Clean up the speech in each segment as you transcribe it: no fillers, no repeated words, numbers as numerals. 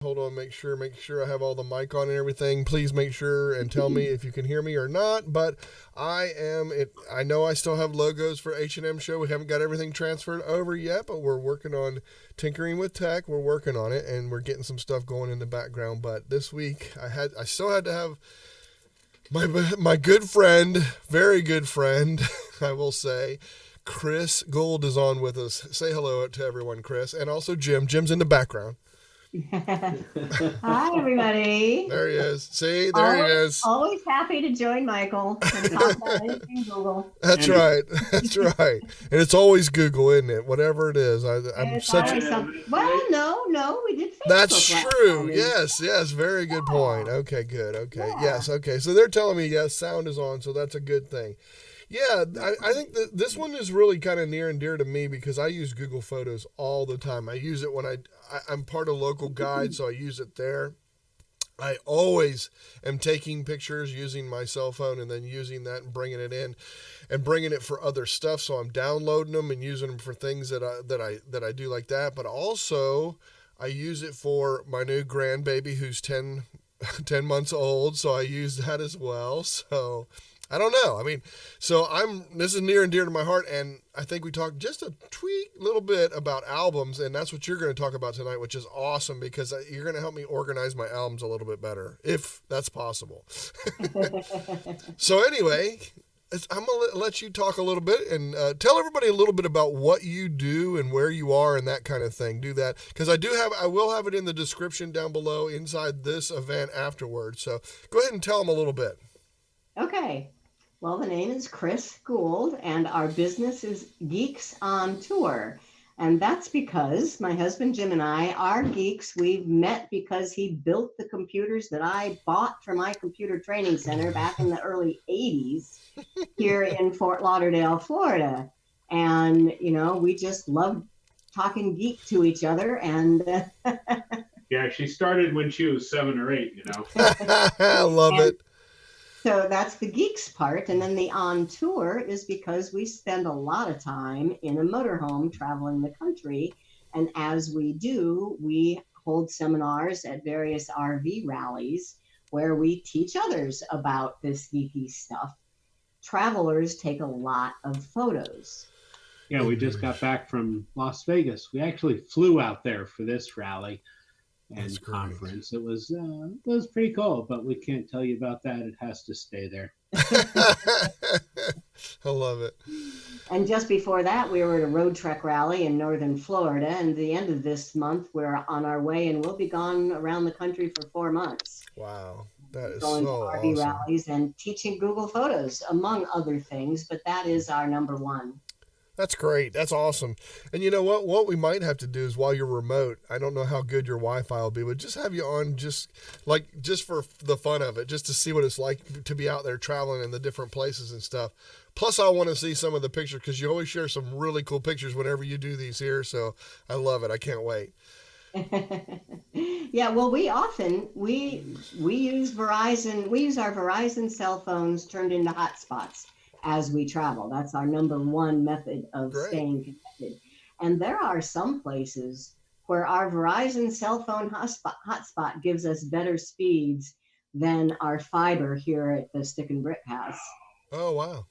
Hold on, make sure I have all the mic on and everything. Please make sure and tell me if you can hear me or not. But I know I still have logos for H&M show. We haven't got everything transferred over yet, but we're working on tinkering with tech. We're working on it, and we're getting some stuff going in the background. But this week I still had to have my good friend, very good friend, I will say, Chris Guld is on with us. Say hello to everyone, Chris, and also Jim. Jim's in the background. Hi, everybody. There he is. See, there he is. Always happy to join Michael and talk about anything Google. That's right. That's right. And it's always Google, isn't it? Whatever it is. I'm such. Well, no, we did Facebook. That's true. Yes. Very good point. Okay, good. Okay. Yeah. Yes. Okay. So they're telling me yes, sound is on, so that's a good thing. Yeah, I think that this one is really kind of near and dear to me because I use Google Photos all the time. I use it when I'm part of Local Guide, so I use it there. I always am taking pictures using my cell phone and then using that and bringing it in and bringing it for other stuff. So I'm downloading them and using them for things that I do like that. But also I use it for my new grandbaby who's 10 months old. So I use that as well. So I don't know. I mean, this is near and dear to my heart, and I think we talked just a little bit about albums, and that's what you're going to talk about tonight, which is awesome because you're going to help me organize my albums a little bit better, if that's possible. So anyway, I'm going to let you talk a little bit and tell everybody a little bit about what you do and where you are and that kind of thing. Do that because I will have it in the description down below inside this event afterwards. So go ahead and tell them a little bit. Okay. Well, the name is Chris Gould, and our business is Geeks on Tour. And that's because my husband Jim and I are geeks. We've met because he built the computers that I bought for my computer training center back in the early 80s here in Fort Lauderdale, Florida. And, we just love talking geek to each other. And yeah, she started when she was 7 or 8, I love it. So that's the geeks part. And then the on tour is because we spend a lot of time in a motorhome traveling the country. And as we do, we hold seminars at various RV rallies where we teach others about this geeky stuff. Travelers take a lot of photos. Yeah, we just got back from Las Vegas. We actually flew out there for this rally and conference. It was pretty cool, but we can't tell you about that. It has to stay there. I love it. And just before that, we were at a road trek rally in northern Florida. And at the end of this month, we're on our way, and we'll be gone around the country for 4 months. Wow, that is going so to RV awesome. rallies and teaching Google Photos, among other things. But that is our number one. That's great. That's awesome. And you know what? What we might have to do is while you're remote, I don't know how good your Wi-Fi will be, but just have you on just for the fun of it, just to see what it's like to be out there traveling in the different places and stuff. Plus, I want to see some of the pictures because you always share some really cool pictures whenever you do these here. So I love it. I can't wait. Yeah, well, we use Verizon. We use our Verizon cell phones turned into hotspots as we travel. That's our number one method of staying connected. And there are some places where our Verizon cell phone hotspot gives us better speeds than our fiber here at the Stick and Brick House. Oh, wow.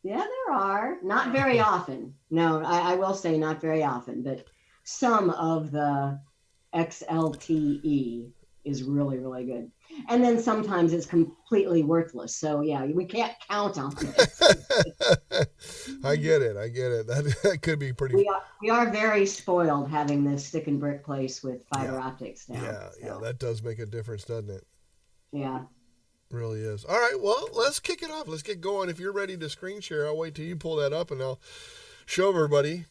Yeah, there are. Not very often. No, I will say not very often, but some of the XLTE is really, really good. And then sometimes it's completely worthless. So yeah, we can't count on it. I get it. That could be pretty. We are very spoiled having this stick and brick place with fiber optics now. Yeah, that does make a difference, doesn't it? Yeah. Really is. All right, well, let's kick it off. Let's get going. If you're ready to screen share, I'll wait till you pull that up and I'll show everybody.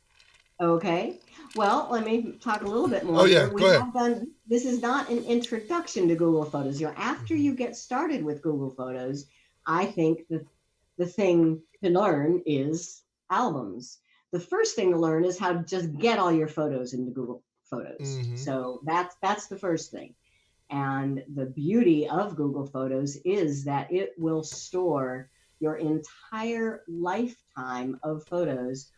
Okay. Well, let me talk a little bit more. Oh, yeah, go ahead. This is not an introduction to Google Photos. After you get started with Google Photos, I think the thing to learn is albums. The first thing to learn is how to just get all your photos into Google Photos. Mm-hmm. So that's the first thing. And the beauty of Google Photos is that it will store your entire lifetime of photos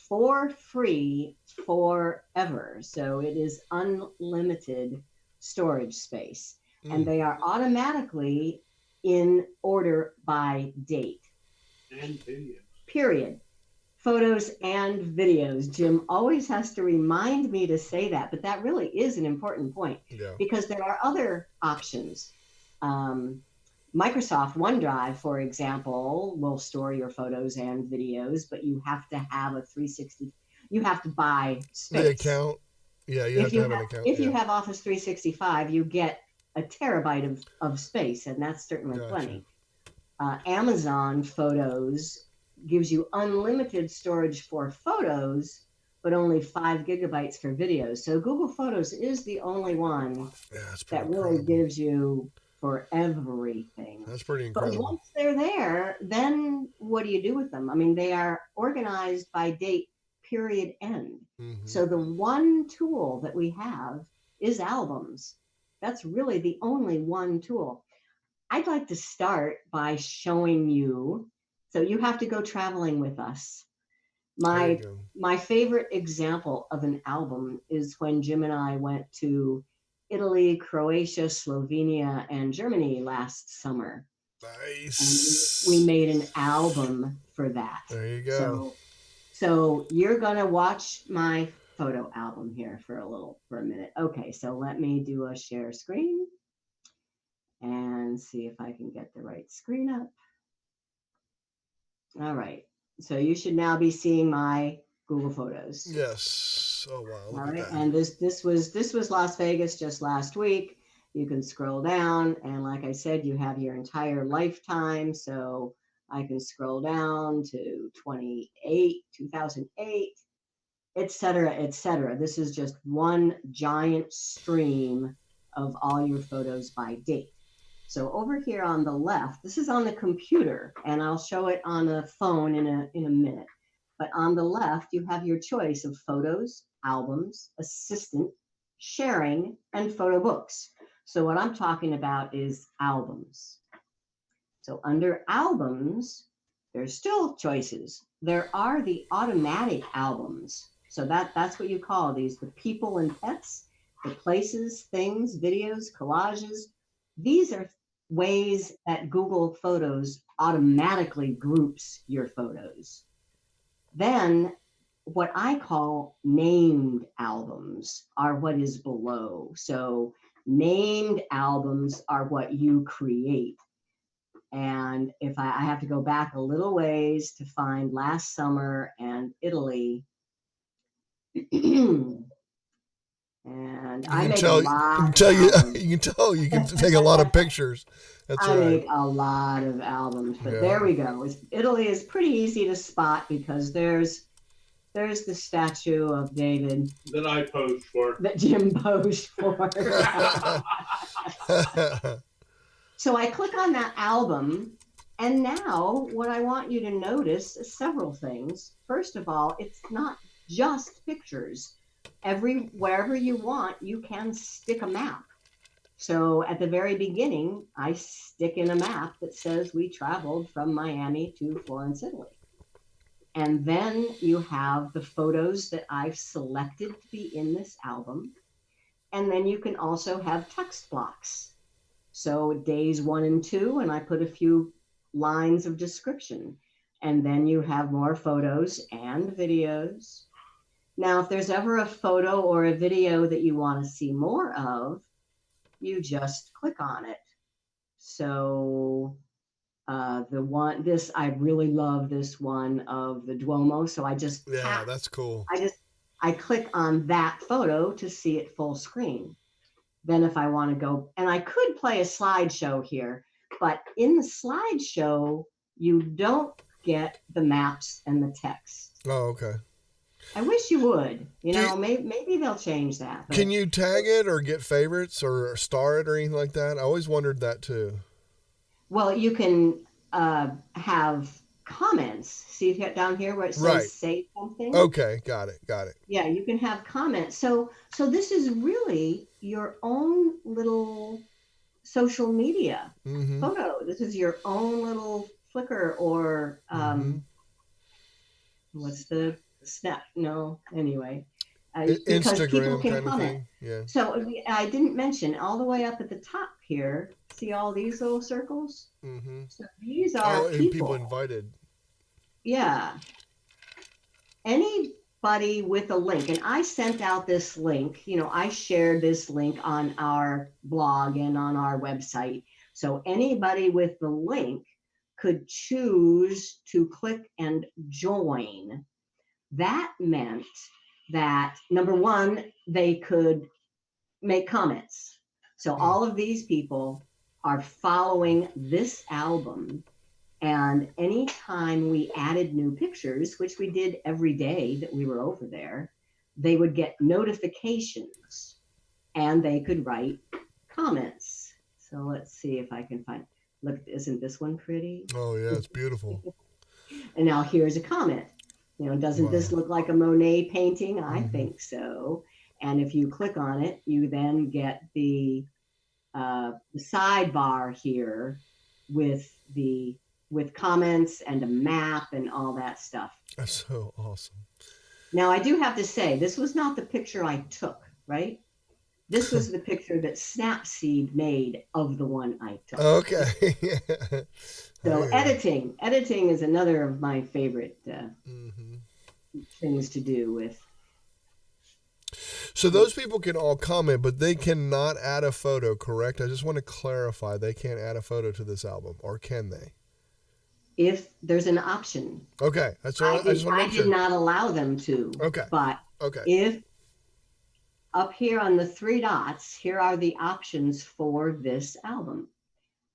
for free forever. So it is unlimited storage space, and they are automatically in order by date. And videos. Period. Photos and videos. Jim always has to remind me to say that, but that really is an important point because there are other options. Microsoft OneDrive, for example, will store your photos and videos, but you have to have a 360. You have to buy space. The account. Yeah, you have to have an account. If you have Office 365, you get a terabyte of space, and that's certainly plenty. Amazon Photos gives you unlimited storage for photos, but only 5 gigabytes for videos. So Google Photos is the only one that really gives you for everything. That's pretty incredible. But once they're there, then what do you do with them? I mean, they are organized by date, period, end. So the one tool that we have is albums. That's really the only one tool. I'd like to start by showing you. So you have to go traveling with us. My favorite example of an album is when Jim and I went to Italy, Croatia, Slovenia, and Germany last summer. Nice. And we made an album for that. There you go. So you're gonna watch my photo album here for a minute. Okay, so let me do a share screen and see if I can get the right screen up. All right, so you should now be seeing my Google Photos. Yes. Oh wow. All right, and this was Las Vegas just last week. You can scroll down, and like I said, you have your entire lifetime. So I can scroll down to 2008, et cetera, et cetera. This is just one giant stream of all your photos by date. So over here on the left, this is on the computer, and I'll show it on a phone in a minute. But on the left, you have your choice of photos, albums, assistant, sharing, and photo books. So what I'm talking about is albums. So under albums, there's still choices. There are the automatic albums. So that's what you call these, the people and pets, the places, things, videos, collages. These are ways that Google Photos automatically groups your photos. Then what I call named albums are what is below. So named albums are what you create. And if I have to go back a little ways to find last summer and Italy. And I make a lot. You can take a lot of pictures. I make a lot of albums, but there we go. Italy is pretty easy to spot because there's the statue of David that I posed for. That Jim posed for. So I click on that album, and now what I want you to notice is several things. First of all, it's not just pictures. Wherever you want, you can stick a map. So at the very beginning, I stick in a map that says we traveled from Miami to Florence, Italy. And then you have the photos that I've selected to be in this album. And then you can also have text blocks. So days 1 and 2, and I put a few lines of description. And then you have more photos and videos. Now, if there's ever a photo or a video that you want to see more of, you just click on it. So I really love this one of the Duomo. So I just that's cool. I click on that photo to see it full screen. Then if I want to go, and I could play a slideshow here, but in the slideshow, you don't get the maps and the text. Oh, okay. I wish you would. Maybe they'll change that. Can you tag it or get favorites or star it or anything like that? I always wondered that too. Well, you can have comments. See down here where it says say something? Okay, got it. Yeah, you can have comments. So this is really your own little social media photo. This is your own little Flickr or what's the Snap? No, anyway. because people Instagram can kind of comment. thing. Yeah. So I didn't mention all the way up at the top here. See all these little circles? Mm-hmm. So these are and people invited. Yeah. Anybody with a link, and I sent out this link, I shared this link on our blog and on our website. So anybody with the link could choose to click and join. That meant that, number one, they could make comments. So all of these people are following this album. And anytime we added new pictures, which we did every day that we were over there, they would get notifications and they could write comments. So let's see if I can find. Look, isn't this one pretty? Oh, yeah, it's beautiful. And now here's a comment. Doesn't this look like a Monet painting? I think so. And if you click on it, you then get the sidebar here with comments and a map and all that stuff. That's so awesome. Now, I do have to say, this was not the picture I took, right? This was the picture that Snapseed made of the one I took. Okay. So editing is another of my favorite things to do with. So those people can all comment, but they cannot add a photo, correct? I just want to clarify, they can't add a photo to this album, or can they? If there's an option. Okay, that's all. I did not allow them to. Okay. But if up here on the three dots, here are the options for this album.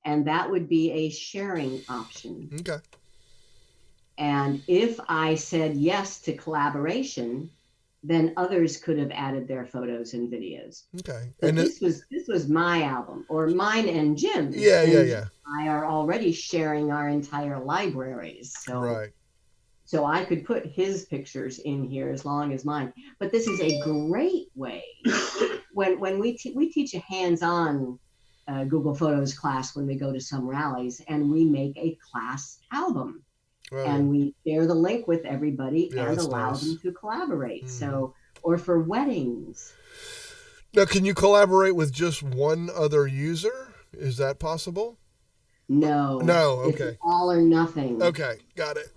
And that would be a sharing option. Okay. And if I said yes to collaboration, then others could have added their photos and videos. Okay. But this was my album, or mine and Jim's. Yeah. I are already sharing our entire libraries. So I could put his pictures in here as long as mine. But this is a great way. When we teach a hands-on Google Photos class when we go to some rallies, and we make a class album. Right. And we share the link with everybody and allow them to collaborate. So, or for weddings. Now, can you collaborate with just one other user? Is that possible? No. Okay. It's all or nothing. Okay, got it.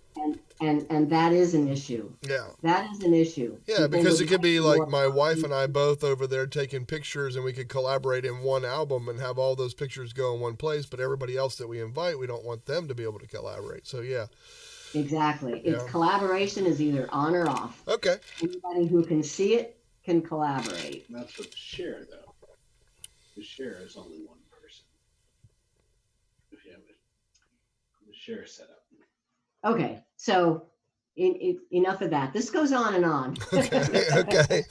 And that is an issue. Yeah. That is an issue. Yeah, because it could be like my wife and I both over there taking pictures, and we could collaborate in one album and have all those pictures go in one place, but everybody else that we invite, we don't want them to be able to collaborate. So, yeah. Exactly. It's collaboration is either on or off. Okay. Anybody who can see it can collaborate. That's with the share, though. The share is only one person. If you have the share set up. Okay, so enough of that. This goes on and on. Okay.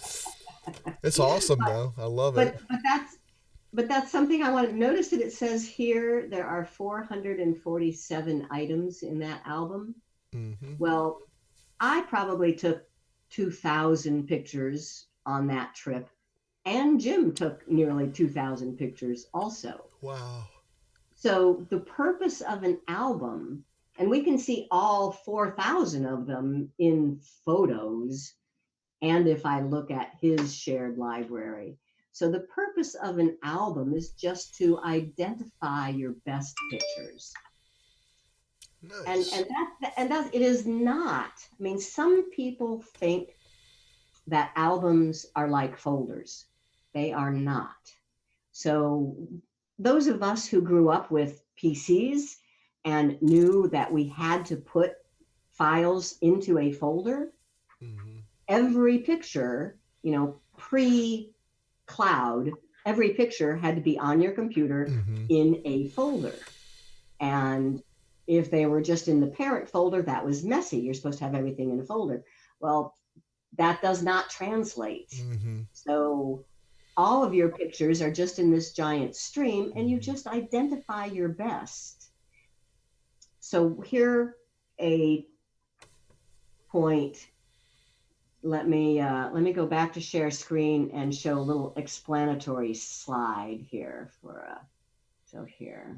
It's awesome, though. I love it. But that's something I want to notice that it says here there are 447 items in that album. Mm-hmm. Well, I probably took 2,000 pictures on that trip, and Jim took nearly 2,000 pictures also. Wow. So the purpose of an album, and we can see all 4,000 of them in photos, and if I look at his shared library. So the purpose of an album is just to identify your best pictures. Nice. And that it is not. I mean, some people think that albums are like folders. They are not. So those of us who grew up with PCs and knew that we had to put files into a folder, every picture, pre-cloud, every picture had to be on your computer in a folder. And if they were just in the parent folder, that was messy. You're supposed to have everything in a folder. Well, that does not translate. So all of your pictures are just in this giant stream, and you just identify your best. So here a point. Let me go back to share screen and show a little explanatory slide here so here.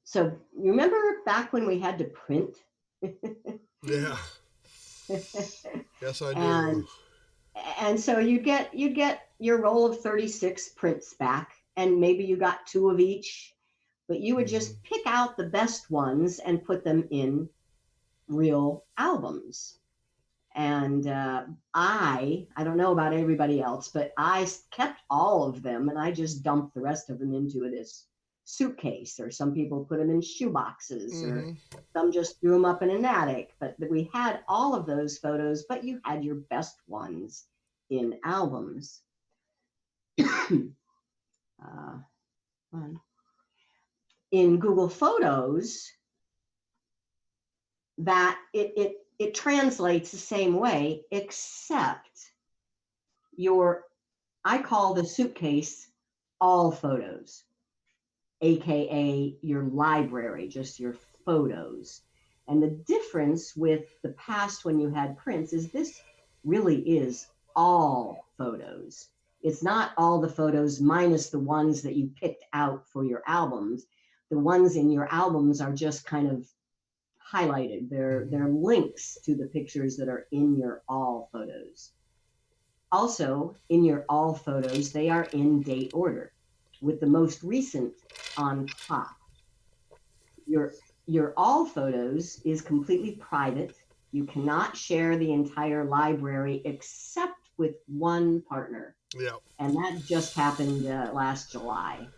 So you remember back when we had to print? Yeah. Yes, I and do. and so you'd get your roll of 36 prints back, and maybe you got two of each, but you would Hmm. just pick out the best ones and put them in real albums. And I don't know about everybody else, but kept all of them, and I just dumped the rest of them into this suitcase, or some people put them in shoe boxes, or Hmm. some just threw them up in an attic. But we had all of those photos, but you had your best ones in albums. uh, in Google Photos, that it translates the same way, except your I call the suitcase all photos, aka your library, just your photos. And the difference with the past when you had prints is this really is all photos. It's not all the photos minus the ones that you picked out for your albums. The ones in your albums are just kind of highlighted. They're links to the pictures that are in your all photos. Also, in your all photos, they are in date order, with the most recent on top. Your all photos is completely private. You cannot share the entire library except with one partner, Yeah. and that just happened last July.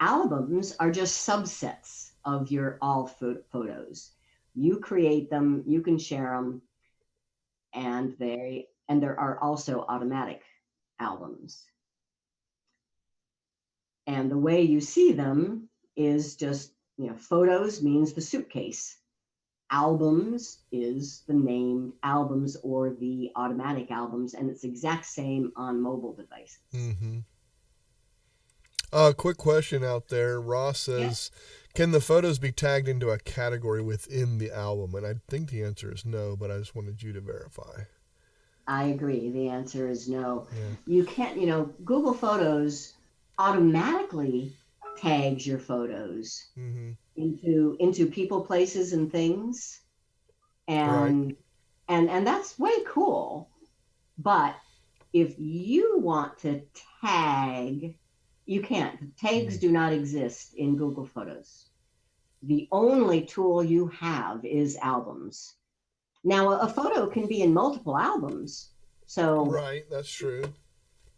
Albums are just subsets of your all photos. You create them, you can share them, and there are also automatic albums. And the way you see them is just, photos means the suitcase. Albums is the named albums or the automatic albums, and it's exact same on mobile devices. Hmm. Quick question out there. Ross Yeah, says, can the photos be tagged into a category within the album? And I think the answer is no, but I just wanted you to verify. I agree. The answer is no. Yeah. You can't, Google Photos automatically tags your photos Hmm. into people, places, and things, Right. and and that's way cool. But if you want to tag, you can't. Tags Mm. do not exist in Google Photos. The only tool you have is albums. Now, a photo can be in multiple albums. So, Right. That's true.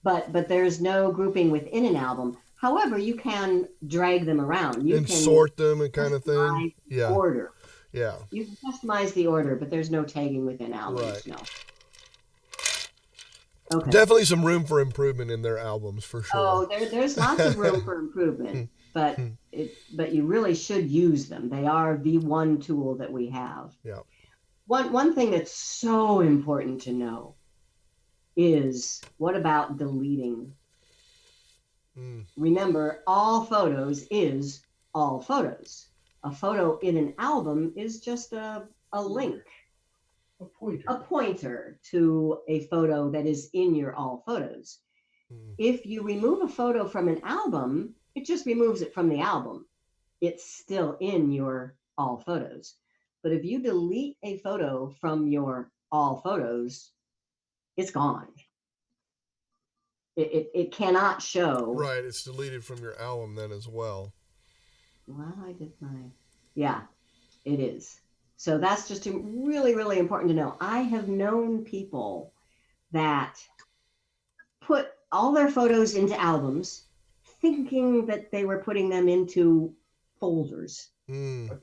but there's no grouping within an album. However, you can drag them around. You And can sort them and kind of thing. customize the Yeah. order. Yeah. You can customize the order, but there's no tagging within Right. albums. No. Okay. Definitely some room for improvement in their albums for sure. Oh, there's lots of room for improvement, but you really should use them. They are the one tool that we have. Yeah. One thing that's so important to know is, what about deleting? Mm. Remember, all photos is all photos. A photo in an album is just a link, a pointer to a photo that is in your all photos. Mm. If you remove a photo from an album, it just removes it from the album. It's still in your all photos. But if you delete a photo from your all photos, it's gone. It cannot show. Right. It's deleted from your album then as well. Well, I did my. Yeah, it is. So that's just really, really important to know. I have known people that put all their photos into albums thinking that they were putting them into folders, Mm.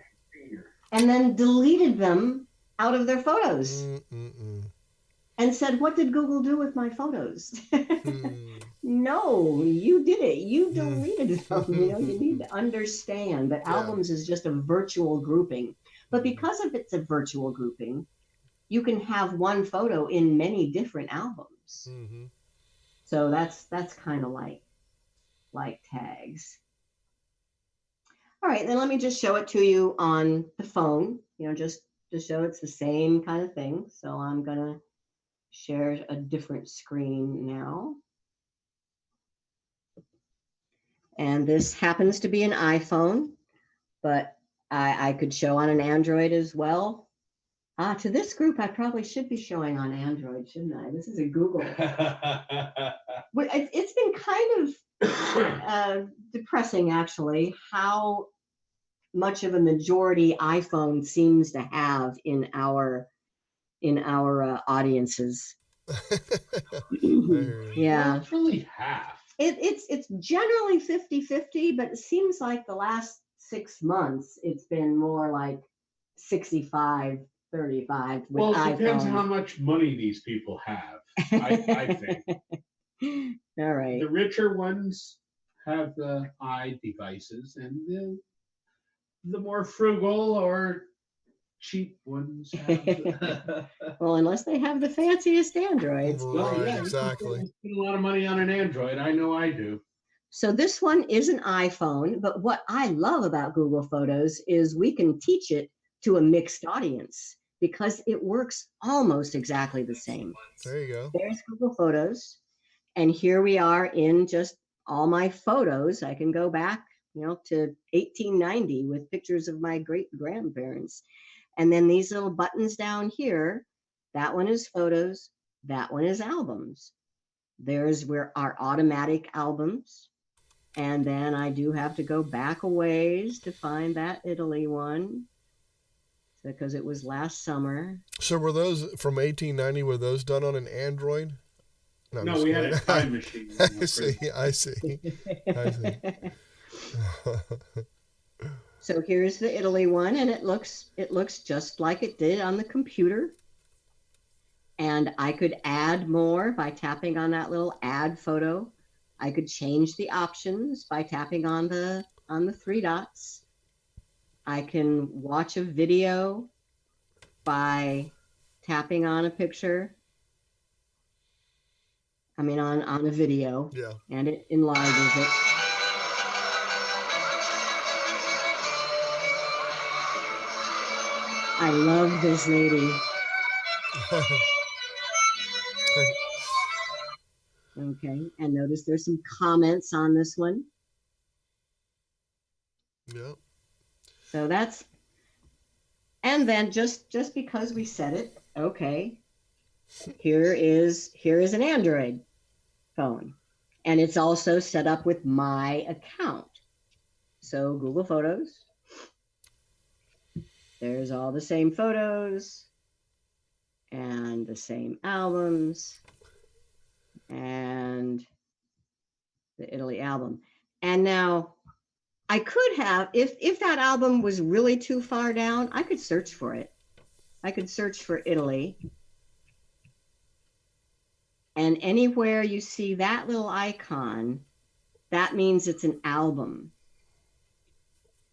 and then deleted them out of their photos Mm-mm-mm. and said, "What did Google do with my photos?" Hmm. No, you did it. You Hmm. deleted them. You need to understand that Yeah. albums is just a virtual grouping. But because of it's a virtual grouping, you can have one photo in many different albums. Mm-hmm. So that's kind of like tags. All right, then let me just show it to you on the phone, just to show it's the same kind of thing. So I'm going to share a different screen now. And this happens to be an iPhone, but I could show on an Android as well. To this group, I probably should be showing on Android, shouldn't I? This is a Google. It's been kind of depressing, actually, how much of a majority iPhone seems to have in our audiences. Yeah, well, it's really half. It's generally 50-50, but it seems like the last 6 months it's been more like 65-35 with well, it iPhone. depends how much money these people have. I think. All right. The richer ones have the devices, and the more frugal or cheap ones have. Well, unless they have the fanciest Androids. Right, yeah, exactly. Spend a lot of money on an Android. I know I do. So this one is an iPhone, but what I love about Google Photos is we can teach it to a mixed audience because it works almost exactly the same. There you go. There's Google Photos, and here we are in just all my photos. I can go back, to 1890 with pictures of my great-grandparents. And then these little buttons down here, that one is photos, that one is albums. There's where our automatic albums. And then I do have to go back a ways to find that Italy one because it was last summer. So were those from 1890, were those done on an Android? No, we had a time machine. I see. So here's the Italy one, and it looks just like it did on the computer. And I could add more by tapping on that little add photo. I could change the options by tapping on the 3 dots. I can watch a video by tapping on a picture. I mean, on a video. Yeah. And it enlarges it. I love this lady. Okay, and notice there's some comments on this one. Yep. So that's, and then just because we said it, okay, here is an Android phone, and it's also set up with my account. So Google Photos. There's all the same photos and the same albums and the Italy album. And now I could have, if that album was really too far down, I could search for it. I could search for Italy. And anywhere you see that little icon, that means it's an album.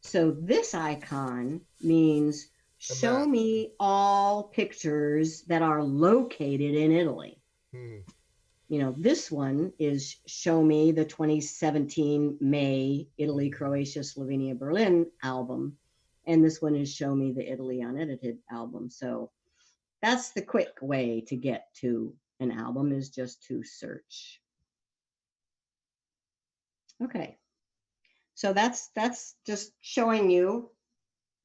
So this icon means show me all pictures that are located in Italy. This one is show me the 2017 May Italy, Croatia, Slovenia, Berlin album. And this one is show me the Italy Unedited album. So that's the quick way to get to an album, is just to search. Okay. So that's just showing you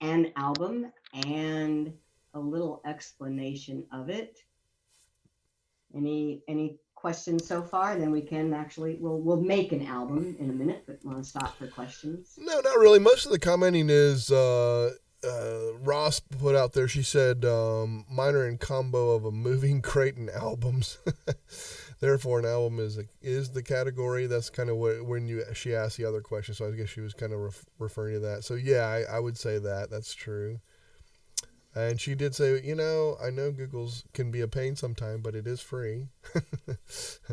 an album and a little explanation of it. Any questions so far? Then we can actually we'll make an album in a minute, but want to stop for questions? No, not really. Most of the commenting is Ross put out there. She said mine are in combo of a moving crate and albums. Therefore, an album is the category. That's kind of what she asked the other question. So I guess she was kind of referring to that. So yeah, I would say that's true. And she did say, I know Google's can be a pain sometime, but it is free.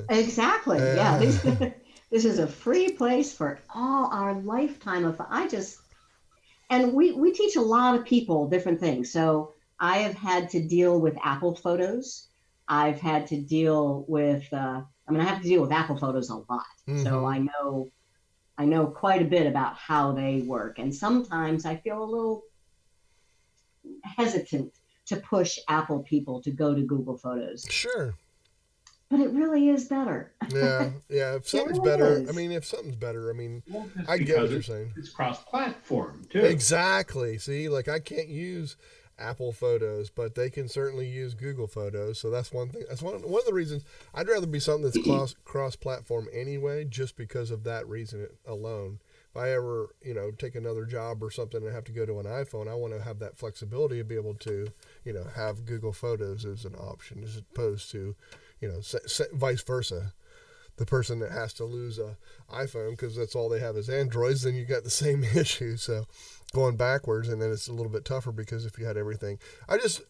Exactly. Yeah. This is a free place for all our lifetime of. And we teach a lot of people different things. So I have had to deal with Apple Photos. I've had to deal with, I have to deal with Apple Photos a lot. Mm-hmm. So I know quite a bit about how they work. And sometimes I feel a little hesitant to push Apple people to go to Google Photos. Sure. But it really is better. Yeah. If something's better, I get what you're saying. It's cross-platform too. Exactly. See, like I can't use Apple Photos, but they can certainly use Google Photos. So that's one thing. That's one of the reasons I'd rather be something that's cross-platform anyway, just because of that reason alone. If I ever, take another job or something and have to go to an iPhone, I want to have that flexibility to be able to, have Google Photos as an option as opposed to, vice versa. The person that has to lose a iPhone because that's all they have is Androids, then you got the same issue. So going backwards, and then it's a little bit tougher because if you had everything, it's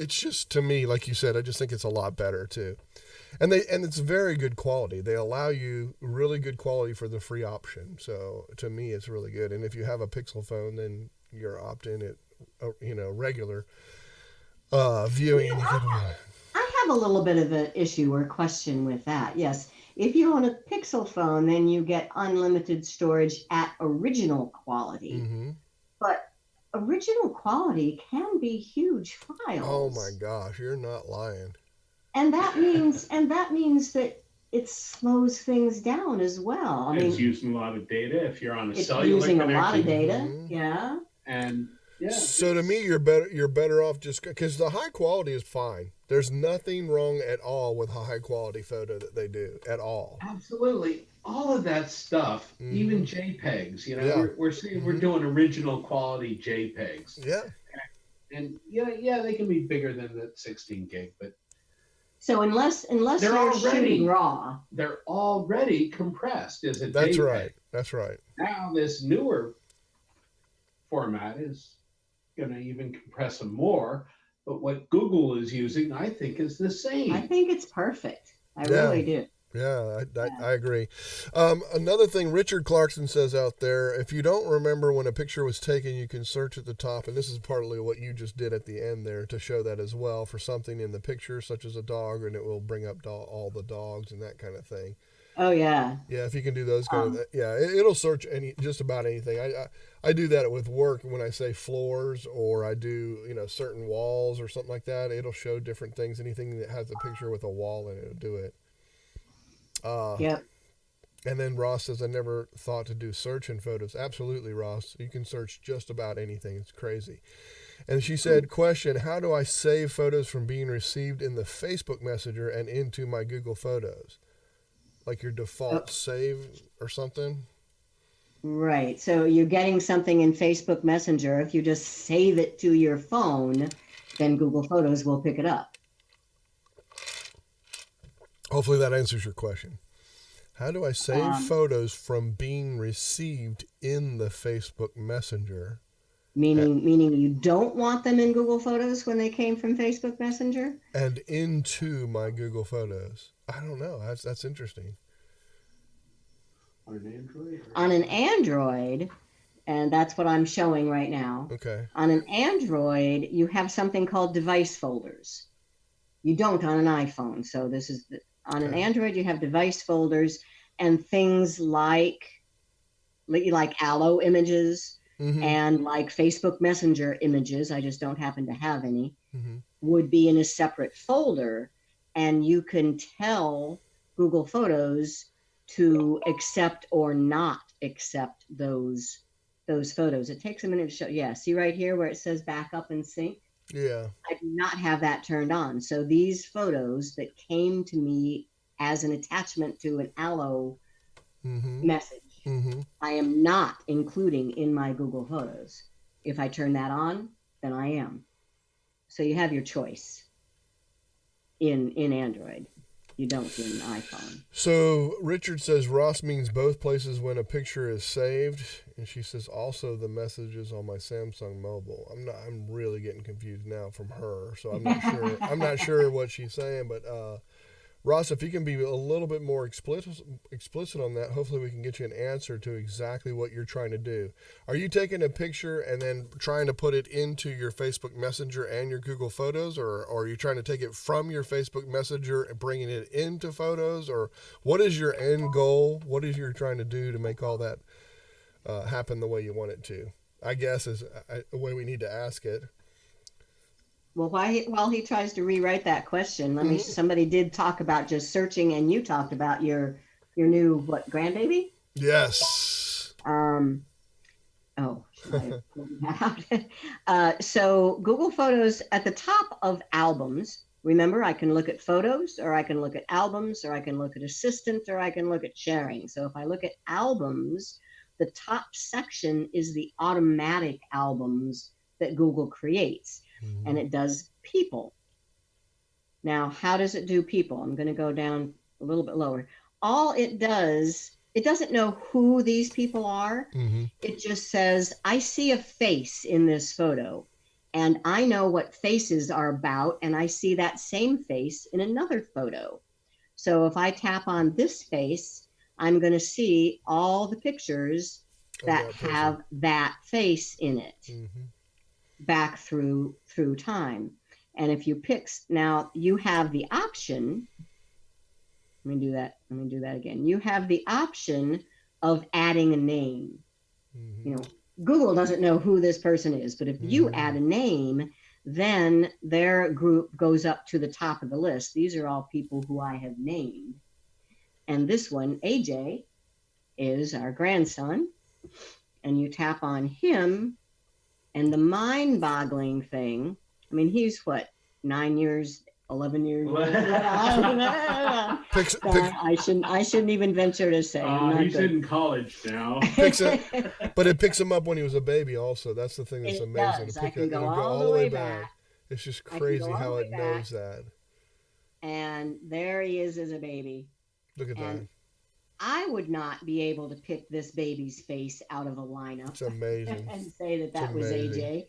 just, to me, like you said, I just think it's a lot better too. And it's very good quality. They allow you really good quality for the free option. So to me, it's really good. And if you have a Pixel phone, then you're opt-in at, regular viewing. I have a little bit of an issue or question with that. Yes, if you own a Pixel phone, then you get unlimited storage at original quality. Mm-hmm. But original quality can be huge files. Oh my gosh, you're not lying. And that means that it slows things down as well. It's using a lot of data if you're on a cellular using connection. a lot of data. Mm-hmm. Yeah. And so to me, you're better off just because the high quality is fine. There's nothing wrong at all with a high quality photo that they do at all. Absolutely. All of that stuff, Mm-hmm. even JPEGs, Yeah. we're saying Mm-hmm. we're doing original quality JPEGs. Yeah. And they can be bigger than the 16 gig, but So unless They're you're already- shooting raw, they're already compressed as a That's JPEG. right. That's right. Now this newer format is going to even compress them more. But what Google is using, I think, is the same. I think it's perfect. I Yeah. really do. Yeah, I agree. Another thing Richard Clarkson says out there, if you don't remember when a picture was taken, you can search at the top, and this is partly what you just did at the end there to show that as well, for something in the picture, such as a dog, and it will bring up all the dogs and that kind of thing. Oh yeah. Yeah, if you can do those kind of, it'll search just about anything. I do that with work when I say floors or I do, certain walls or something like that. It'll show different things. Anything that has a picture with a wall in it, it'll do it. Yep. And then Ross says, I never thought to do search in photos. Absolutely, Ross. You can search just about anything. It's crazy. And she said, question, how do I save photos from being received in the Facebook Messenger and into my Google Photos? Like your default save or something? Right. So you're getting something in Facebook Messenger. If you just save it to your phone, then Google Photos will pick it up. Hopefully that answers your question. How do I save photos from being received in the Facebook Messenger? Meaning you don't want them in Google Photos when they came from Facebook Messenger? And into my Google Photos. I don't know. That's interesting. On an Android? On an Android, and that's what I'm showing right now. Okay. On an Android, you have something called device folders. You don't on an iPhone. So this is on an Android, you have device folders and things like Allo images and like Facebook Messenger images. I just don't happen to have any. Would be in a separate folder, and you can tell Google Photos to accept or not accept those photos. It takes a minute to show. Yeah, see right here where it says backup and sync? Yeah. I do not have that turned on. So these photos that came to me as an attachment to an Allo message, I am not including in my Google Photos. If I turn that on, then I am. So you have your choice in Android. You don't in iPhone. So Richard says Ross means both places when a picture is saved, and she says also the messages on my Samsung mobile. I'm really getting confused now from her, so I'm not sure. I'm not sure what she's saying, but Ross, if you can be a little bit more explicit on that, hopefully we can get you an answer to exactly what you're trying to do. Are you taking a picture and then trying to put it into your Facebook Messenger and your Google Photos, or are you trying to take it from your Facebook Messenger and bringing it into Photos, or what is your end goal? What is you trying to do to make all that happen the way you want it to? I guess is a way we need to ask it. Well, while he tries to rewrite that question, somebody did talk about just searching, and you talked about your new grandbaby? Yes. Oh, Should I have pulled that out? So Google Photos at the top of albums. Remember, I can look at photos, or I can look at albums, or I can look at assistant, or I can look at sharing. So if I look at albums, the top section is the automatic albums that Google creates, and it does people. Now, how does it do people? I'm going to go down a little bit lower. All it does, it doesn't know who these people are. It just says, I see a face in this photo, and I know what faces are about, and I see that same face in another photo. So if I tap on this face, I'm going to see all the pictures that have that face in it back through time. And if you pick, now you have the option, let me do that again. You have the option of adding a name. You know, Google doesn't know who this person is, but if you add a name, then their group goes up to the top of the list. These are all people who I have named. And this one, AJ, is our grandson. And you tap on him, and the mind-boggling thing, I mean, he's what, 9 years, 11 years old? I shouldn't even venture to say. He's in college now. But it picks him up when he was a baby also. That's the thing that's amazing. Does. I can go all the way back. It's just crazy how it knows that. And there he is as a baby. Look at that. I would not be able to pick this baby's face out of a lineup. It's amazing. And say that was AJ.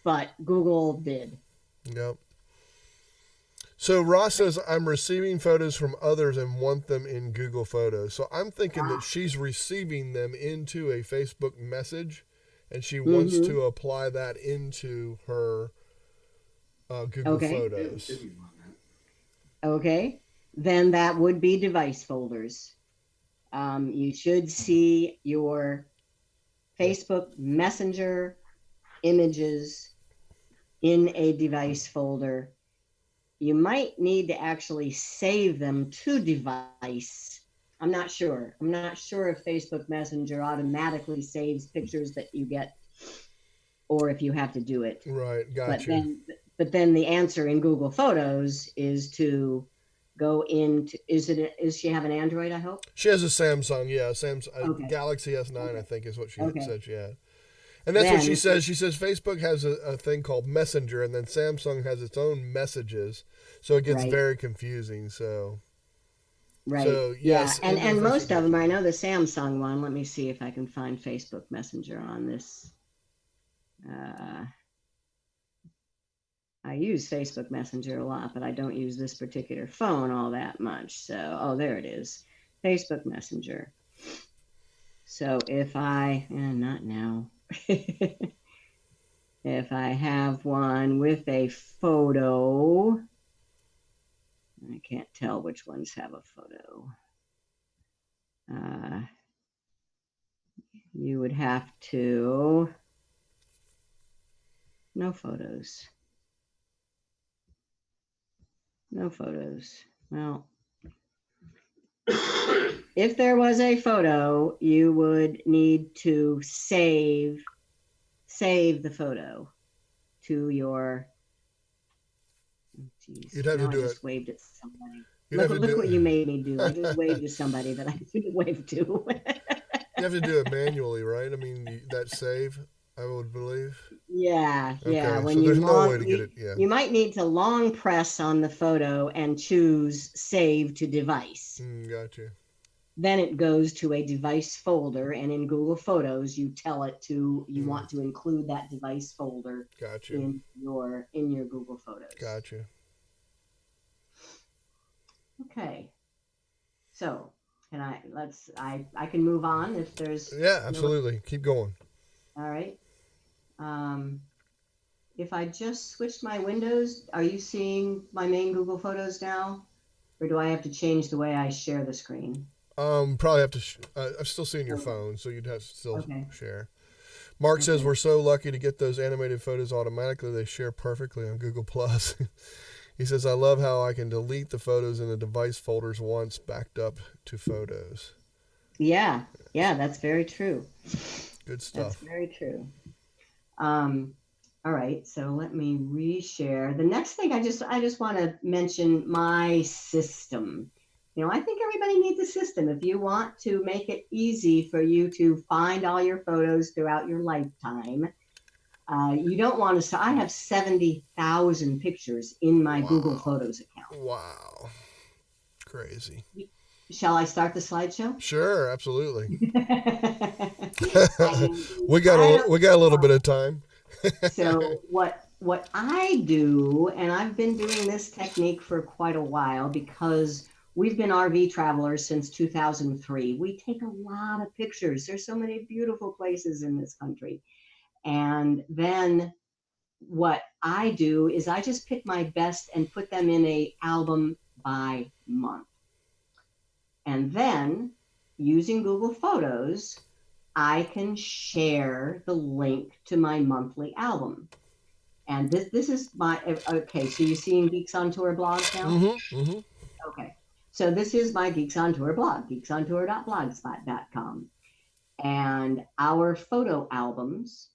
But Google did. Yep. So Ross says, I'm receiving photos from others and want them in Google Photos. So I'm thinking that she's receiving them into a Facebook message, and she wants to apply that into her Google Photos. Okay. Then that would be device folders. You should see your Facebook Messenger images in a device folder. You might need to actually save them to device. I'm not sure. If Facebook Messenger automatically saves pictures that you get, or if you have to do it. Right, gotcha. But then the answer in Google Photos is to go into, is she have an Android, I hope? She has a Samsung, yeah. Galaxy S9, I think is what she said she had. And that's what she says. She says Facebook has a thing called Messenger, and then Samsung has its own messages. So it gets very confusing. So, So, yes. Yeah. And most of them, I know the Samsung one. Let me see if I can find Facebook Messenger on this. I use Facebook Messenger a lot, but I don't use this particular phone all that much. So, there it is. Facebook Messenger. So if not now. If I have one with a photo, I can't tell which ones have a photo. You would have to, no photos. Well, if there was a photo, you would need to save the photo to your. You'd have to do I just waved at somebody. Look what you made me do. I just waved to somebody that I didn't wave to. You have to do it manually, right? I mean, that save, I would believe. Yeah. When so there's no way to get it. Yeah. You might need to long press on the photo and choose Save to Device. Gotcha. Then it goes to a device folder, and in Google Photos, you tell it to you want to include that device folder. Gotcha. in your Google Photos. Gotcha. Okay. So can I can move on if there's. Yeah, absolutely. Keep going. All right. If I just switched my windows, are you seeing my main Google Photos now? Or do I have to change the way I share the screen? Probably have to, I'm still seeing your phone, so you'd have to still share. Mark says, we're so lucky to get those animated photos automatically. They share perfectly on Google+. He says, I love how I can delete the photos in the device folders once backed up to photos. Yeah, that's very true. Good stuff. That's very true. All right, so let me reshare. The next thing I just want to mention my system. I think everybody needs a system. If you want to make it easy for you to find all your photos throughout your lifetime, you don't want to. So I have 70,000 pictures in my Google Photos account. Wow. Crazy. Shall I start the slideshow? Sure, absolutely. I we got a little bit of time. So what I do, and I've been doing this technique for quite a while because we've been RV travelers since 2003. We take a lot of pictures. There's so many beautiful places in this country. And then what I do is I just pick my best and put them in a album by month. And then using Google Photos, I can share the link to my monthly album. And this is my, okay, so you're seeing Geeks on Tour blog now? Mm-hmm, mm-hmm. Okay, so this is my Geeks on Tour blog, geeksontour.blogspot.com. And our photo albums,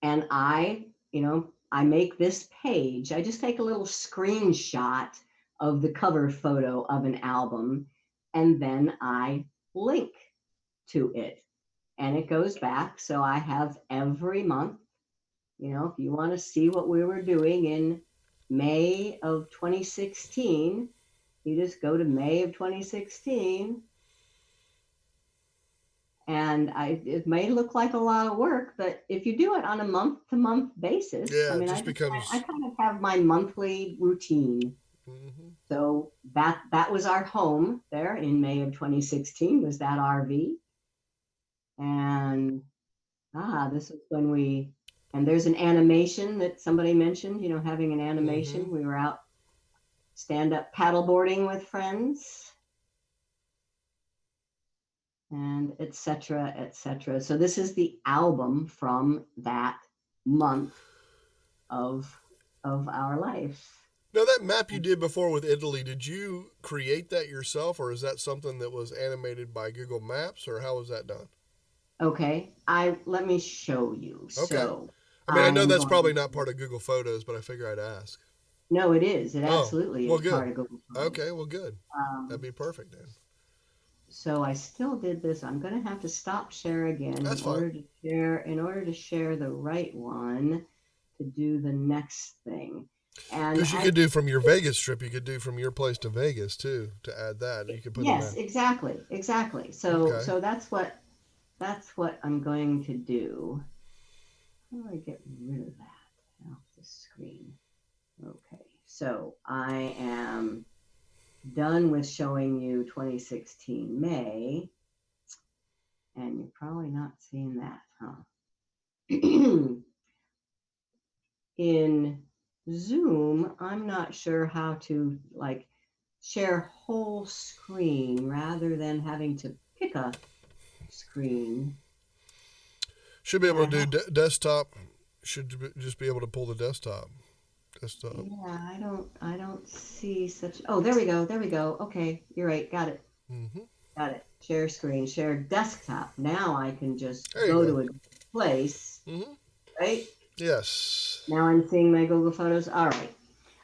and I make this page. I just take a little screenshot of the cover photo of an album, and then I link to it. And it goes back. So I have every month, if you want to see what we were doing in May of 2016, you just go to May of 2016. And it may look like a lot of work, but if you do it on a month-to-month basis, yeah, I kind of have my monthly routine. Mm-hmm. So that was our home there in May of 2016, was that RV. And this is when and there's an animation that somebody mentioned, having an animation. Mm-hmm. We were out stand-up paddleboarding with friends. And et cetera, et cetera. So this is the album from that month of our life. Now, that map you did before with Italy, did you create that yourself, or is that something that was animated by Google Maps, or how was that done? Okay, let me show you. Okay. So I know that's probably not part of Google Photos, but I figure I'd ask. No, it is. It absolutely is part of Google Photos. Okay, well, good. That'd be perfect then. So I still did this. I'm going to have to stop share again. That's fine. In order to share the right one, to do the next thing. Because you could do from your Vegas trip, you could do from your place to Vegas too, to add that. You could put exactly. So that's what I'm going to do. How do I get rid of that off the screen? Okay, so I am done with showing you 2016 May, and you're probably not seeing that, huh? In Zoom, I'm not sure how to share whole screen rather than having to pick a screen. Should be able to do desktop. Should just be able to pull the desktop. Yeah, I don't see such. Oh, there we go. Okay, you're right. Got it. Mm-hmm. Got it. Share screen, share desktop. Now I can just go to a place, right? Yes. Now I'm seeing my Google Photos. All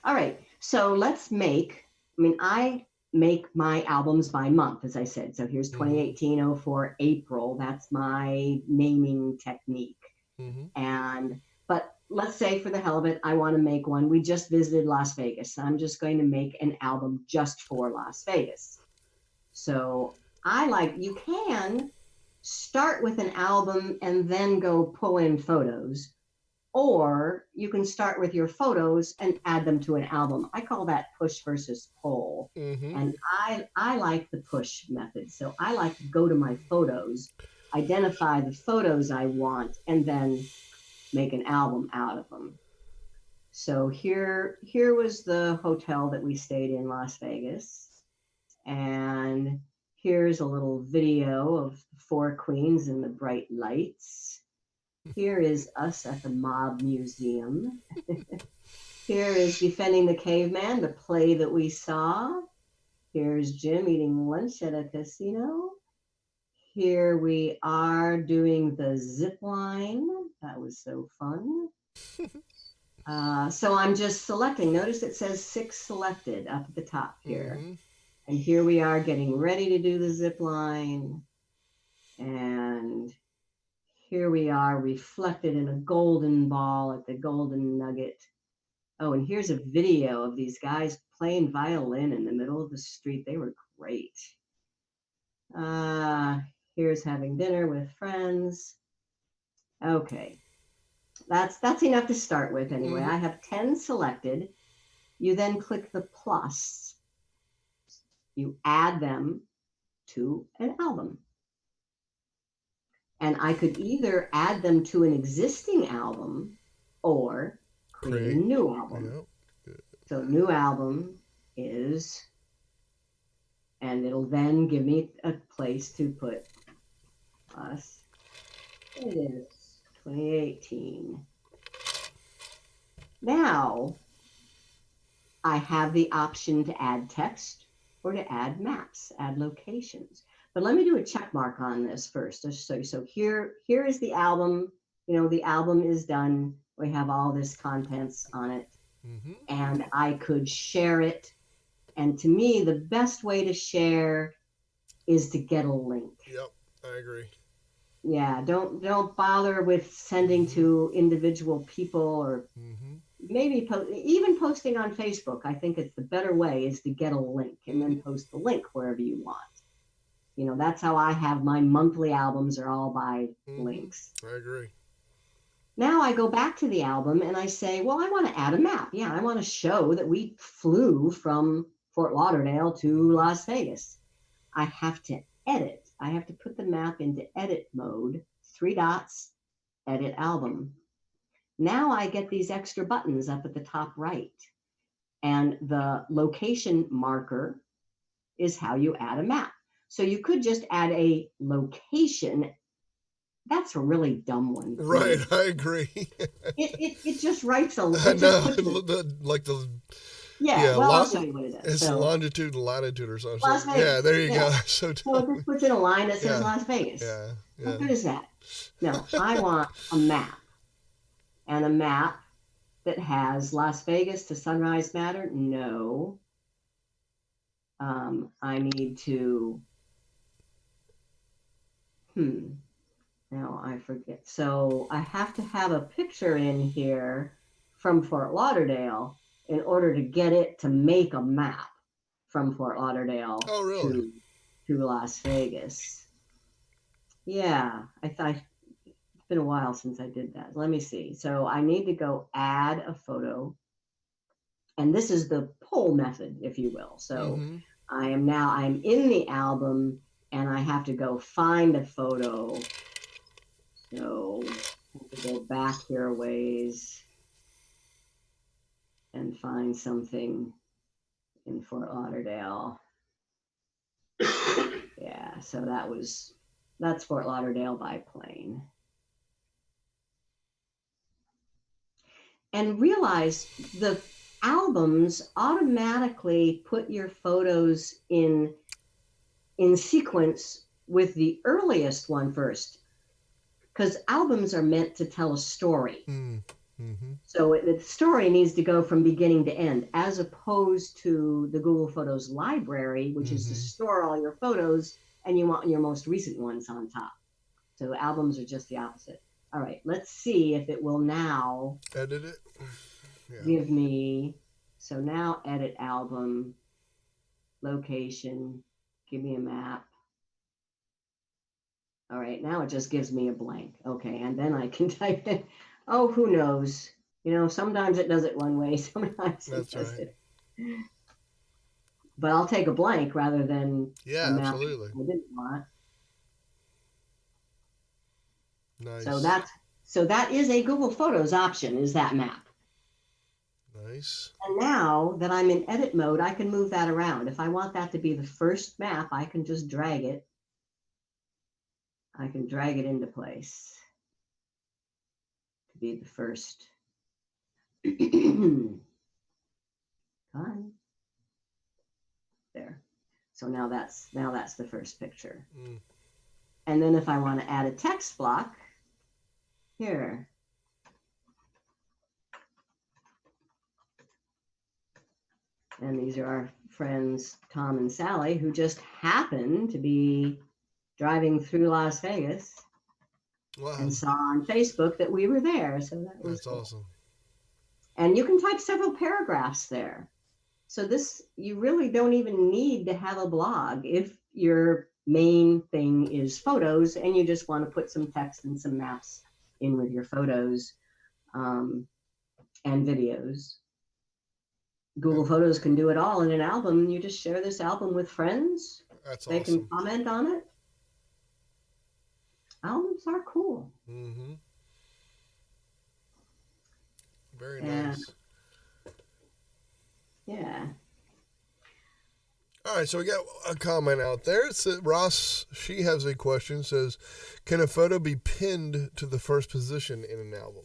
right. So let's I make my albums by month, as I said. So here's 2018-04 April. That's my naming technique. Mm-hmm. But let's say for the hell of it, I want to make one. We just visited Las Vegas. I'm just going to make an album just for Las Vegas. So you can start with an album and then go pull in photos, or you can start with your photos and add them to an album. I call that push versus pull. Mm-hmm. And I like the push method. So I like to go to my photos, identify the photos I want, and then make an album out of them. So here was the hotel that we stayed in Las Vegas. And here's a little video of the Four Queens and the bright lights. Here is us at the Mob Museum. Here is Defending the Caveman, the play that we saw. Here's Jim eating lunch at a casino. here we are doing the zip line. That was so fun. So I'm just selecting. Notice it says 6 selected up at the top here. Mm-hmm. And here we are getting ready to do the zip line. And here we are reflected in a golden ball at the golden nugget. Oh, and here's a video of these guys playing violin in the middle of the street. They were great. Here's having dinner with friends. Okay. That's enough to start with anyway. I have 10 selected. You then click the plus. You add them to an album. And I could either add them to an existing album or create a new album. Yep. So new album is, and it'll then give me a place to put us. It is 2018. Now I have the option to add text or to add maps, add locations. But let me do a check mark on this first. So here is the album. You know, the album is done. We have all this contents on it. Mm-hmm. And I could share it. And to me, the best way to share is to get a link. Yep, I agree. Yeah, don't bother with sending to individual people or maybe even posting on Facebook. I think it's the better way is to get a link and then post the link wherever you want. You know, that's how I have my monthly albums are all by links. I agree. Now I go back to the album and I say, well, I want to add a map. Yeah, I want to show that we flew from Fort Lauderdale to Las Vegas. I have to edit. I have to put the map into edit mode, 3 dots, edit album. Now I get these extra buttons up at the top right. And the location marker is how you add a map. So you could just add a location. That's a really dumb one. Right, I agree. it just writes a yeah, well, I'll show you what it is. It's longitude and latitude or something. Las Vegas. Yeah, there you go. So it just puts in a line that says Las Vegas. Yeah. How good is that? No, I want a map. And a map that has Las Vegas to Sunrise Matter? No. I need to... Now I forget. So I have to have a picture in here from Fort Lauderdale in order to get it to make a map from Fort Lauderdale to Las Vegas. Yeah, I thought it's been a while since I did that. Let me see. So I need to go add a photo. And this is the poll method, if you will. So I'm in the album and I have to go find a photo. So I have to go back here a ways and find something in Fort Lauderdale. Yeah, so that's Fort Lauderdale by plane. And realize the albums automatically put your photos in sequence with the earliest one first. Because albums are meant to tell a story. So the story needs to go from beginning to end, as opposed to the Google Photos library, which is to store all your photos, and you want your most recent ones on top. So albums are just the opposite. All right, let's see if it will now edit it. Give me, so now edit album, location, give me a map. All right, now it just gives me a blank. Okay, and then I can type in, oh, who knows? You know, sometimes it does it one way, sometimes it does it. But I'll take a blank rather than a map absolutely. I didn't want. Nice. So that is a Google Photos option, is that map. Nice. And now that I'm in edit mode, I can move that around. If I want that to be the first map, I can just drag it. I can drag it into place to be the first. There. So now that's the first picture. And then if I want to add a text block, here. And these are our friends, Tom and Sally, who just happen to be driving through Las Vegas. Wow. And saw on Facebook that we were there. So that was That's cool. awesome. And you can type several paragraphs there. So this, you really don't even need to have a blog if your main thing is photos and you just want to put some text and some maps in with your photos and videos. Google Photos can do it all in an album. You just share this album with friends. That's they awesome. Can comment on it. Albums are cool. Mm-hmm. Very nice. Yeah. All right, so we got a comment out there. It's Ross, she has a question, says, can a photo be pinned to the first position in an album?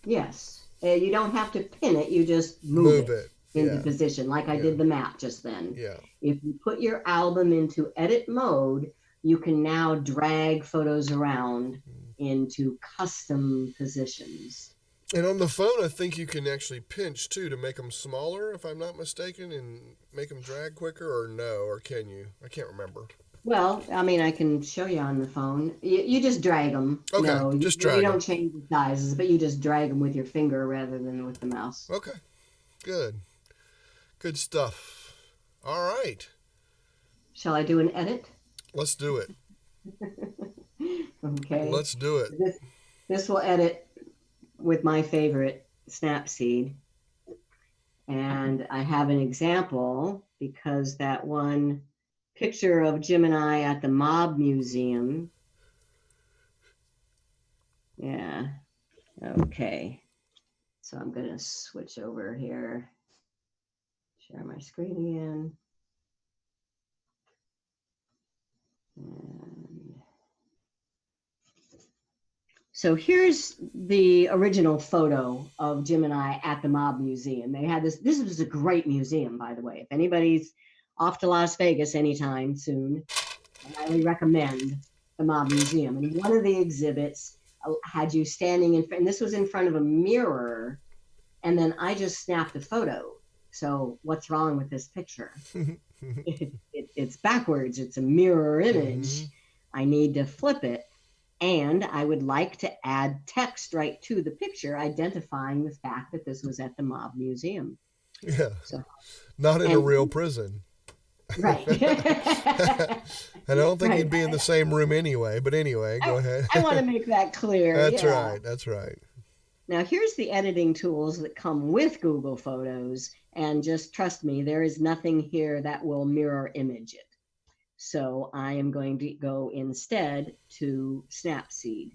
Yes. You don't have to pin it, you just move it into position, like I did the map just then. Yeah. If you put your album into edit mode, you can now drag photos around into custom positions. And on the phone, I think you can actually pinch, too, to make them smaller, if I'm not mistaken, and make them drag quicker, or no, or can you? I can't remember. Well, I mean, I can show you on the phone. You just drag them. Okay, no, just drag You them. don't change the sizes, but you just drag them with your finger rather than with the mouse. Okay, good. Good stuff. All right. Shall I do an edit? Let's do it. Okay. Let's do it. This will edit with my favorite, Snapseed. And I have an example because that one picture of Jim and I at the Mob Museum. Yeah. Okay. So I'm going to switch over here. Share my screen again. And so here's the original photo of Jim and I at the Mob Museum. They had this was a great museum, by the way. If anybody's off to Las Vegas anytime soon, I highly recommend the Mob Museum. And one of the exhibits had you standing in front, and this was in front of a mirror, and then I just snapped a photo. So what's wrong with this picture? It's backwards. It's a mirror image. I need to flip it. And I would like to add text right to the picture identifying the fact that this was at the Mob Museum. Yeah. So, not in a real prison. Right. And I don't think you'd be in the same room anyway. But anyway, go ahead. I want to make that clear. That's right. That's right. Now, here's the editing tools that come with Google Photos. And just trust me, there is nothing here that will mirror image it. So I am going to go instead to Snapseed.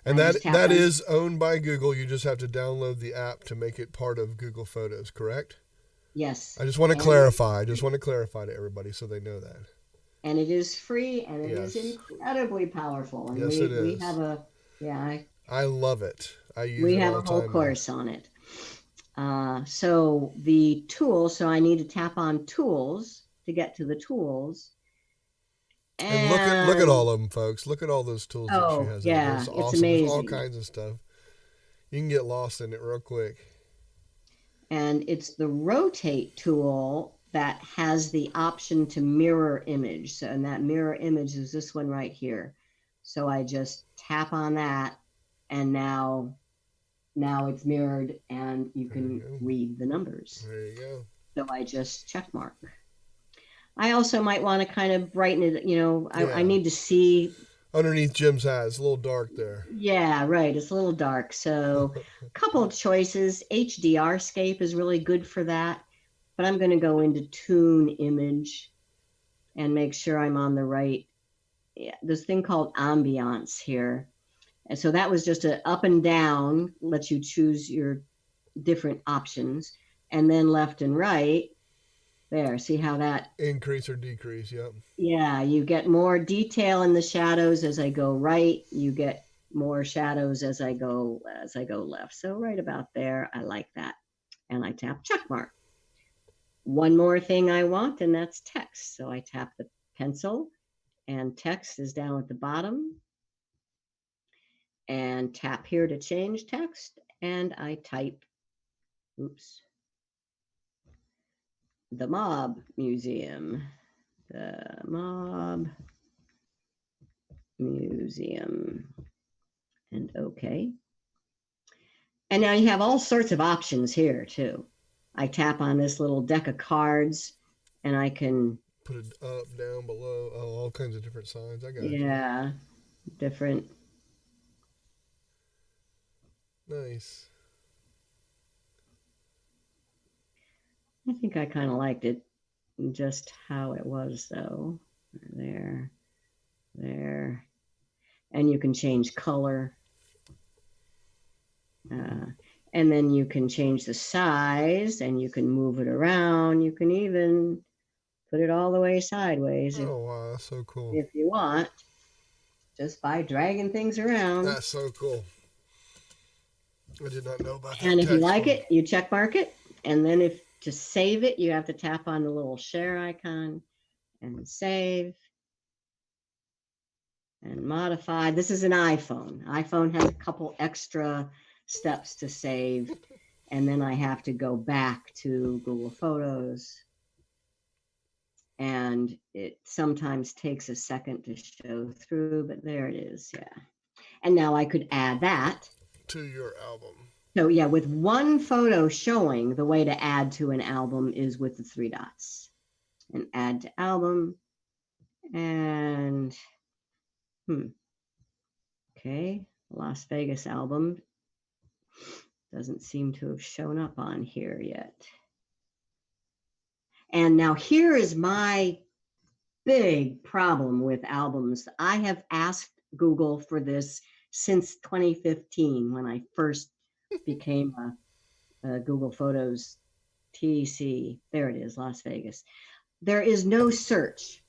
And that is owned by Google. You just have to download the app to make it part of Google Photos, correct? Yes. I just want to clarify. I just want to clarify to everybody so they know that. And it is free and it is incredibly powerful. And yes, it is. We have I love it. I use we it have all a the whole time course on it. So the tools, so I need to tap on tools to get to the tools. And look at all of them, folks. Look at all those tools that she has. Yeah, it's awesome. amazing. There's all kinds of stuff. You can get lost in it real quick. And it's the rotate tool that has the option to mirror image. So, and that mirror image is this one right here. So I just tap on that, and now it's mirrored, and you can read the numbers. There you go. So I just check mark. I also might want to kind of brighten it, I need to see. Underneath Jim's hat, it's a little dark there. Yeah, right. It's a little dark. So a couple of choices. HDRscape is really good for that. But I'm going to go into Tune Image and make sure I'm on the right. Yeah, this thing called Ambiance here. And so that was just an up and down, lets you choose your different options. And then left and right. There, see how that increase or decrease? Yep. Yeah, you get more detail in the shadows as I go right. You get more shadows as I go left. So right about there, I like that. And I tap check mark. One more thing I want, and that's text. So I tap the pencil and text is down at the bottom. And tap here to change text, and I type, oops, the Mob Museum, the Mob Museum, and OK. And now you have all sorts of options here too. I tap on this little deck of cards, and I can put it up, down, below, all kinds of different signs. I got it. Yeah, different. Nice. I think I kind of liked it just how it was, though. There. And you can change color. And then you can change the size, and you can move it around. You can even put it all the way sideways. Oh, wow. That's so cool. If you want, just by dragging things around. That's so cool. I did not know about that. And if you like it, you check mark it. And then if to save it, you have to tap on the little share icon and save and modify. This is an iPhone. iPhone has a couple extra steps to save. And then I have to go back to Google Photos. And it sometimes takes a second to show through, but there it is. Yeah. And now I could add that to your album. So yeah, with one photo showing, the way to add to an album is with the three dots. And add to album. And okay, Las Vegas album doesn't seem to have shown up on here yet. And now here is my big problem with albums. I have asked Google for this since 2015 when I first became a Google Photos TC. There it is, Las Vegas. There is no search.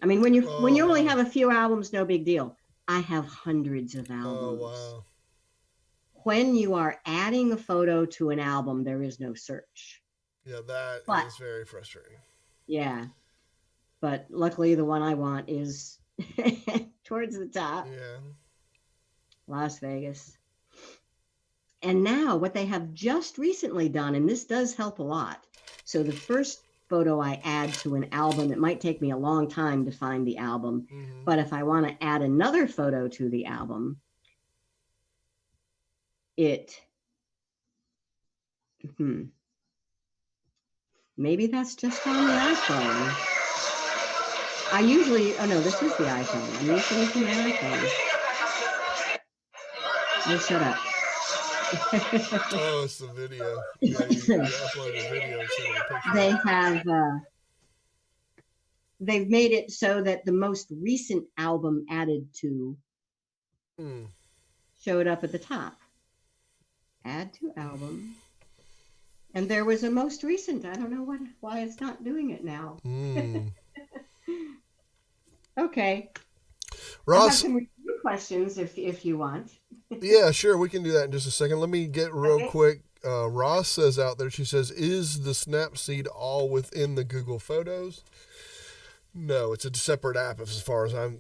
I mean, when you only have a few albums, no big deal. I have hundreds of albums. Oh, wow. When you are adding a photo to an album, there is no search. Yeah, that is very frustrating. Yeah. But luckily, the one I want is towards the top. Yeah. Las Vegas. And now what they have just recently done, and this does help a lot. So the first photo I add to an album, it might take me a long time to find the album. Mm-hmm. But if I want to add another photo to the album, maybe that's just on the iPhone. This is the iPhone. I'm usually using the iPhone. Oh, shut up. Oh, it's the video. Yeah, you upload a video instead of a picture. They have, they've made it so that the most recent album added to showed up at the top. Add to album. And there was a most recent. I don't know why it's not doing it now. Okay. Ross, I have some review questions if you want. Yeah, sure. We can do that in just a second. Let me get real quick. Ross says out there, she says, is the Snapseed all within the Google Photos? No, it's a separate app as far as I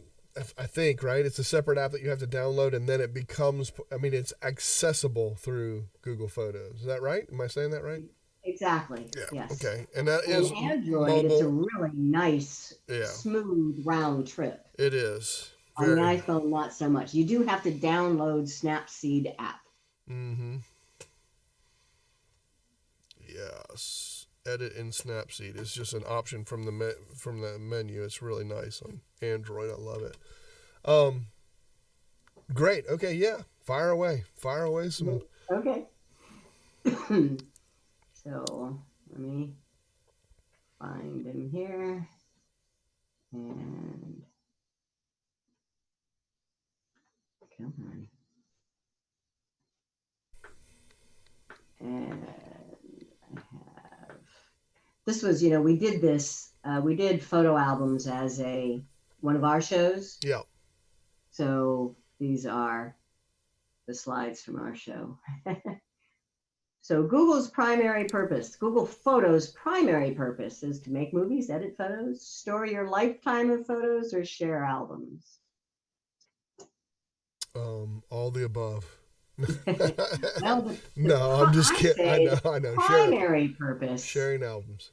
think, right? It's a separate app that you have to download, and then it becomes, it's accessible through Google Photos. Is that right? Am I saying that right? Exactly. Yeah. Yes. Okay. And that is Android, mobile. it's a really nice, smooth round trip. It is. On the iPhone, not so much. You do have to download Snapseed app. Mm-hmm. Yes. Edit in Snapseed is just an option from the menu. It's really nice on Android. I love it. Great. Okay. Yeah. Fire away some. Okay. So let me find him here, and come on. And I have, this was, we did this, we did photo albums as one of our shows. Yeah. So these are the slides from our show. So Google's primary purpose, Google Photos' primary purpose is to make movies, edit photos, store your lifetime of photos, or share albums. All the above. Well, No, I'm just kidding. I know. Primary purpose sharing albums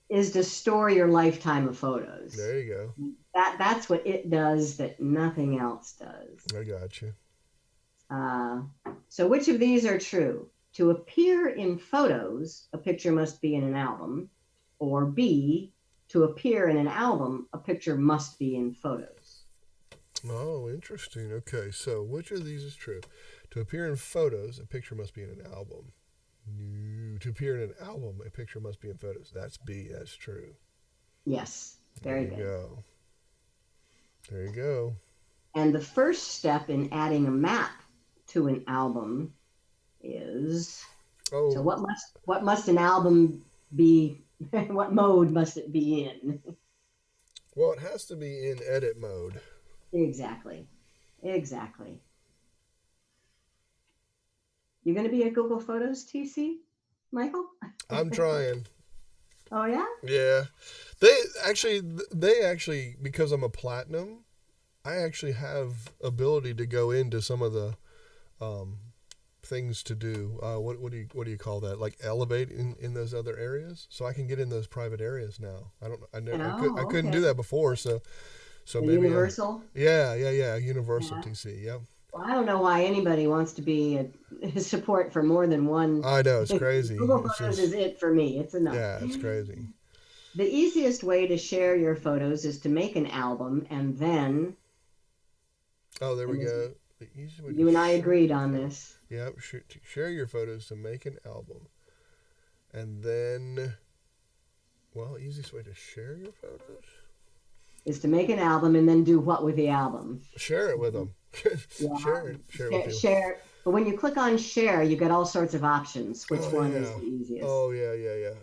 is to store your lifetime of photos. There you go. That's what it does that nothing else does. I got you. So which of these are true? To appear in photos, a picture must be in an album, or B, to appear in an album, a picture must be in photos. Oh, interesting. Okay, so which of these is true? To appear in photos, a picture must be in an album. No. To appear in an album, a picture must be in photos. That's B. That's true. Yes, very good. There you go. And the first step in adding a map to an album is, so what must an album be, what mode must it be in? Well, it has to be in edit mode. Exactly. You going to be at Google Photos, TC, Michael? I'm trying. Oh, yeah? Yeah. They actually, because I'm a platinum, I actually have ability to go into some of the things to do. What do you call that? Like elevate in those other areas, so I can get in those private areas now. I couldn't do that before, so maybe Universal. Universal TC. Yep. Well, I don't know why anybody wants to be a support for more than one. I know, it's crazy. Google Photos is it for me. It's enough. Yeah, it's crazy. The easiest way to share your photos is to make an album and then. Oh, there we go. You and I agreed on this. Yep, share your photos to make an album. And then, well, easiest way to share your photos? Is to make an album and then do what with the album? Share it with them. Yeah. Share it with you. Share. But when you click on share, you get all sorts of options. Which one is the easiest? Oh, yeah.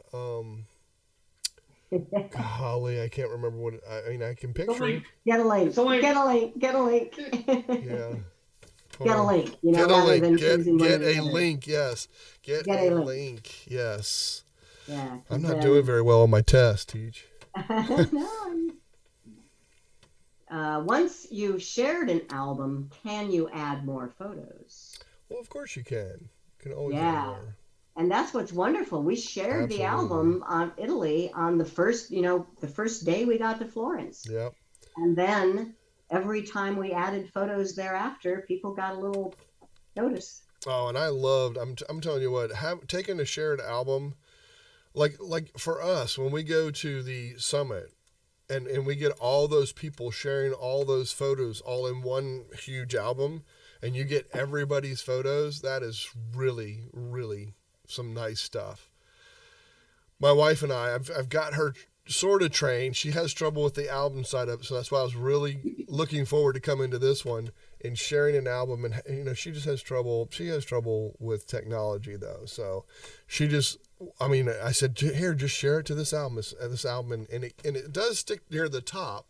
Golly, I can't remember what. I can picture it. Get a link. Get a link. Yeah. Get a link. Get a link. Get a link. Yes. Get a link. Yes. Yeah. I'm not doing very well on my test, Teach. Once you've shared an album, can you add more photos? Well, of course you can. You can always add more. And that's what's wonderful. We shared the album on Italy on the first day we got to Florence. Yep. And then every time we added photos thereafter, people got a little notice. Oh, and I loved, I'm telling you what, taking a shared album, like for us, when we go to the summit and we get all those people sharing all those photos all in one huge album, and you get everybody's photos, that is really, really some nice stuff. My wife and I've got her sort of trained. She has trouble with the album side of it, so that's why I was really looking forward to coming to this one and sharing an album. And she just has trouble. She has trouble with technology though, so I said, here, just share it to this album, and it does stick near the top,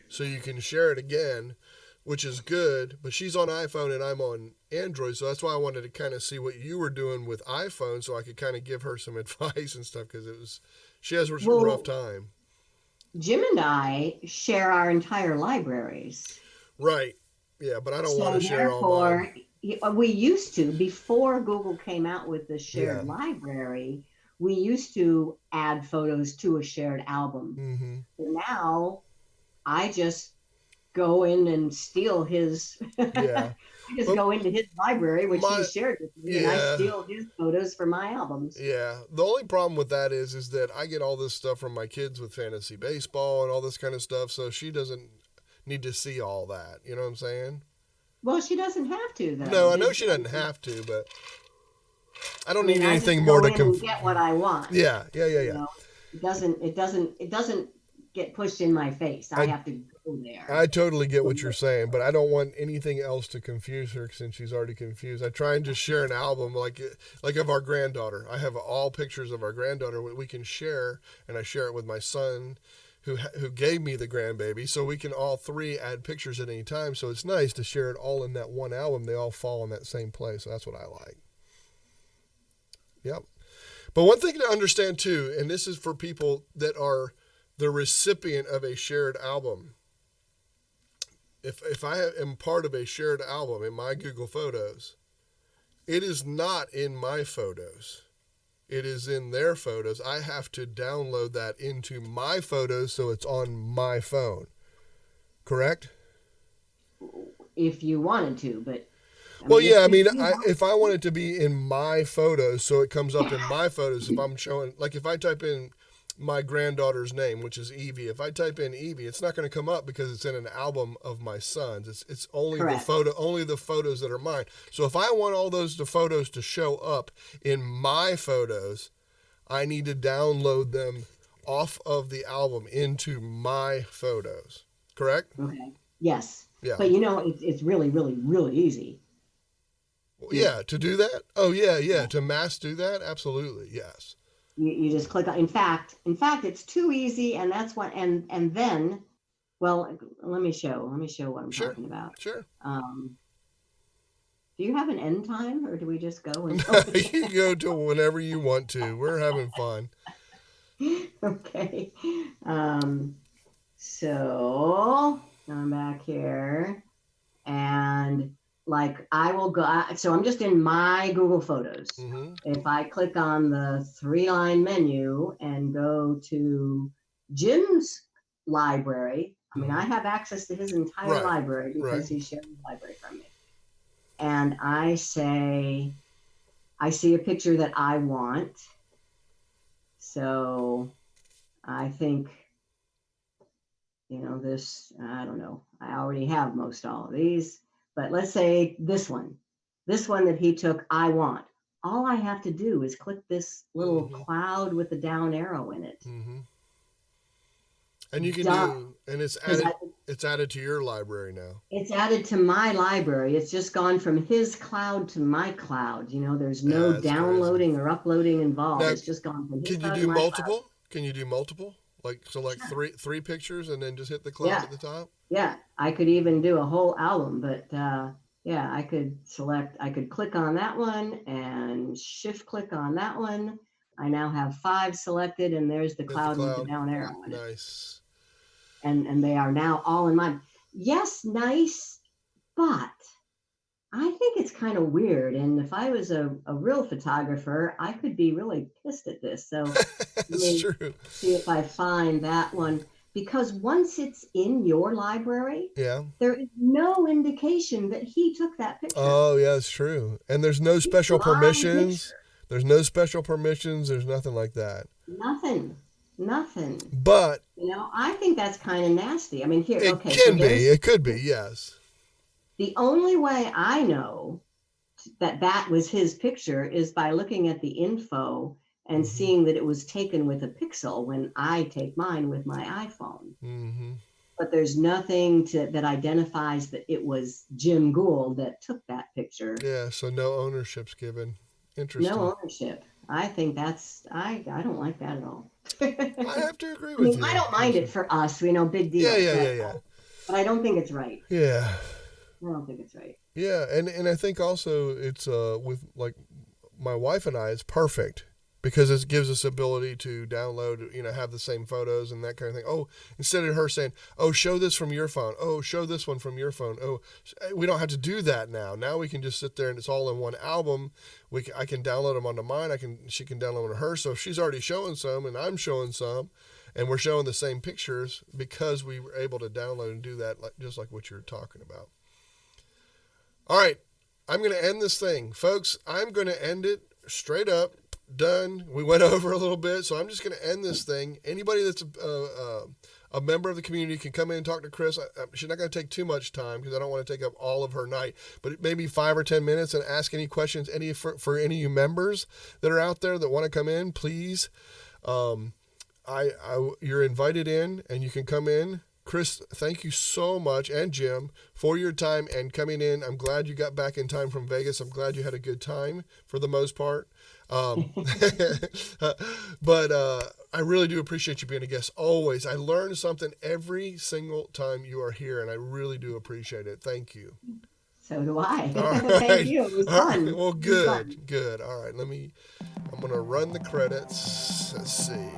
so you can share it again, which is good. But she's on iPhone and I'm on Android, so that's why I wanted to kind of see what you were doing with iPhone, so I could kind of give her some advice and stuff, because she has a rough time. Jim and I share our entire libraries. Right. Yeah, but I don't want to share all mine. We used to, before Google came out with the shared library, we used to add photos to a shared album. Mm-hmm. But now I just go in and steal his. Yeah. I just go into his library, which he shared with me, and I steal his photos for my albums. Yeah. The only problem with that is that I get all this stuff from my kids with fantasy baseball and all this kind of stuff, so she doesn't need to see all that. You know what I'm saying? Well, she doesn't have to, though. No, I know she doesn't have to, but I don't need anything more to get what I want. Yeah. You know, it doesn't get pushed in my face. I have to go there. I totally get what you're saying, but I don't want anything else to confuse her, since she's already confused. I try and just share an album like of our granddaughter. I have all pictures of our granddaughter we can share, and I share it with my son, who gave me the grandbaby, so we can all three add pictures at any time. So it's nice to share it all in that one album. They all fall in that same place. So that's what I like. Yep. But one thing to understand too, and this is for people that are the recipient of a shared album. If I am part of a shared album in my Google Photos, it is not in my photos. It is in their photos. I have to download that into my photos so it's on my phone. Correct? If you wanted to, but if I want it to be in my photos, so it comes up in my photos, if I'm showing, like if I type in my granddaughter's name, which is Evie, if I type in Evie, it's not going to come up because it's in an album of my sons. It's only Correct. only the photos that are mine. So if I want all the photos to show up in my photos, I need to download them off of the album into my photos. Correct? Okay. Yes. Yeah. But it's really, really, really easy. Yeah, to do that? Oh, yeah. To mass do that? Absolutely, yes. You just click on. In fact, it's too easy, and that's what. And then, well, let me show what I'm talking about. Sure. Do you have an end time, or do we just go and? You go to whenever you want to. We're having fun. Okay. So I'm back here, and like I will go. So I'm just in my Google Photos. Mm-hmm. If I click on the 3-line menu and go to Jim's library, I mean, I have access to his entire library because he shared his library from me. And I see a picture that I want. So I think, this, I don't know. I already have most all of these. But let's say this one that he took, I want. All I have to do is click this little cloud with the down arrow in it. Mm-hmm. And you can it's added to your library now. It's added to my library. It's just gone from his cloud to my cloud. There's no downloading or uploading involved. Now, it's just gone from his cloud to my cloud. Can you do multiple? Like three pictures and then just hit the cloud at the top? Yeah, I could even do a whole album, but I could click on that one and shift click on that one. I now have 5 selected, and there's the cloud with the down arrow in it. Nice. And they are now all in mine. Yes, nice, but I think it's kind of weird. And if I was a real photographer, I could be really pissed at this. So That's true. See if I find that one. Because once it's in your library, there is no indication that he took that picture. Oh, yeah, it's true. And there's no special permissions. There's no special permissions. There's nothing like that. Nothing. But I think that's kind of nasty. I mean, here, it could be, yes. The only way I know that was his picture is by looking at the info and seeing that it was taken with a pixel when I take mine with my iPhone. Mm-hmm. But there's nothing that identifies that it was Jim Guld that took that picture. Yeah, so no ownership's given. Interesting. No ownership. I think I don't like that at all. I have to agree with you. I don't mind it for us, big deal. Yeah. But I don't think it's right. Yeah. I don't think it's right. Yeah, and I think also it's with like my wife and I, it's perfect because it gives us ability to download, have the same photos and that kind of thing. Oh, instead of her saying, "Oh, show this from your phone. Oh, show this one from your phone." Oh, we don't have to do that now. Now we can just sit there and it's all in one album. I can download them onto mine. She can download them to her. So if she's already showing some and I'm showing some, and we're showing the same pictures because we were able to download and do that, just like what you're talking about. All right, I'm going to end this thing. Folks, I'm going to end it straight up. Done. We went over a little bit, so I'm just going to end this thing. Anybody that's a member of the community can come in and talk to Chris. She's not going to take too much time because I don't want to take up all of her night, but maybe 5 or 10 minutes and ask any questions for any of you members that are out there that want to come in, please. You're invited in and you can come in. Chris, thank you so much, and Jim, for your time and coming in. I'm glad you got back in time from Vegas. I'm glad you had a good time for the most part. But I really do appreciate you being a guest always. I learn something every single time you are here, and I really do appreciate it. Thank you. So do I. All right. Thank you. It was All fun. right. Well, It was fun. good, good. All right, I'm going to run the credits. Let's see.